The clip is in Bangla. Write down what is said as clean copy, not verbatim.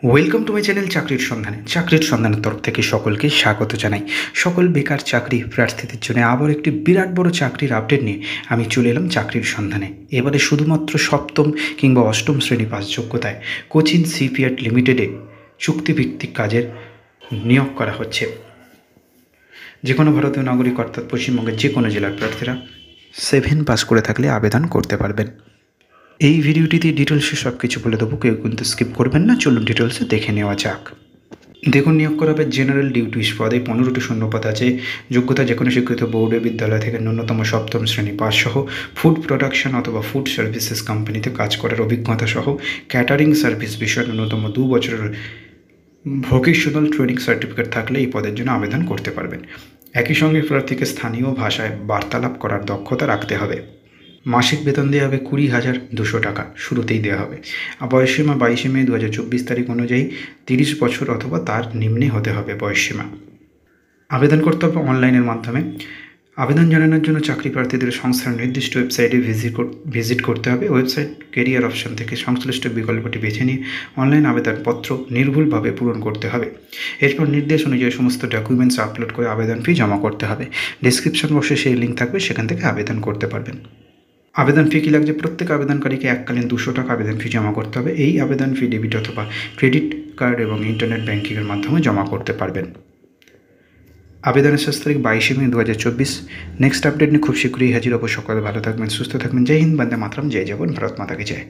ওয়েলকাম টু মাই চ্যানেল চাকরির সন্ধানের তরফ থেকে সকলকে স্বাগত জানাই। সকল বেকার চাকরি প্রার্থীদের জন্য আবার একটি বিরাট বড় চাকরির আপডেট নিয়ে আমি চলে এলাম চাকরির সন্ধানে। এবারে শুধুমাত্র সপ্তম কিংবা অষ্টম শ্রেণী পাস যোগ্যতায় কোচিন শিপইয়ার্ড লিমিটেডে চুক্তিভিত্তিক কাজের নিয়োগ করা হচ্ছে। যে কোনো ভারতীয় নাগরিক অর্থাৎ পশ্চিমবঙ্গের যে কোনো জেলার প্রার্থীরা 7 পাস করে থাকলে আবেদন করতে পারবেন। এই ভিডিওটিতে ডিটেলসে সব কিছু বলে দেবো, কেউ কিন্তু স্কিপ করবেন না। চলুন ডিটেলসে দেখে নেওয়া যাক। দেখুন, নিয়োগ করা হবে জেনারেল ডিউটিস পদে 15টি শূন্যপদ আছে। যোগ্যতা যে কোনো স্বীকৃত বোর্ডের বিদ্যালয় থেকে ন্যূনতম সপ্তম শ্রেণী পাস সহ ফুড প্রোডাকশন অথবা ফুড সার্ভিসেস কোম্পানিতে কাজ করার অভিজ্ঞতা সহ ক্যাটারিং সার্ভিস বিষয়ে ন্যূনতম 2 বছরের ভোকেশনাল ট্রেনিং সার্টিফিকেট থাকলে এই পদের জন্য আবেদন করতে পারবেন। একই সঙ্গে প্রার্থীকে স্থানীয় ভাষায় বার্তালাপ করার দক্ষতা রাখতে হবে। মাসিক বেতন দেওয়া হবে 20,200 টাকা, শুরুতেই দেওয়া হবে। বয়সসীমা 22 মে 2024 তারিখ অনুযায়ী 30 বছর অথবা তার নিম্নে হতে হবে বয়সসীমা। আবেদন করতে হবে অনলাইনের মাধ্যমে। আবেদন জানানোর জন্য চাকরি প্রার্থীদের সংস্থার নির্দিষ্ট ওয়েবসাইটে ভিজিট করতে হবে। ওয়েবসাইট কেরিয়ার অপশন থেকে সংশ্লিষ্ট বিকল্পটি বেছে নিয়ে অনলাইন আবেদনপত্র নির্ভুলভাবে পূরণ করতে হবে। এরপর নির্দেশ অনুযায়ী সমস্ত ডকুমেন্টস আপলোড করে আবেদন ফি জমা করতে হবে। ডেসক্রিপশন বক্সে সেই লিঙ্ক থাকবে, সেখান থেকে আবেদন করতে পারবেন। আবেদন ফি কী লাগছে? প্রত্যেক আবেদনকারীকে এককালীন 200 টাকা আবেদন ফি জমা করতে হবে। এই আবেদন ফি ডেবিট অথবা ক্রেডিট কার্ড এবং ইন্টারনেট ব্যাঙ্কিংয়ের মাধ্যমে জমা করতে পারবেন। আবেদনের শেষ তারিখ 22 মে 2024। নেক্সট আপডেট নিয়ে খুব শীঘ্রই হাজির হবো। সকলে ভালো থাকবেন, সুস্থ থাকবেন। জয় হিন্দ, বন্দে মাতরম, জয় জওয়ান, ভারত মাতা কি জয়।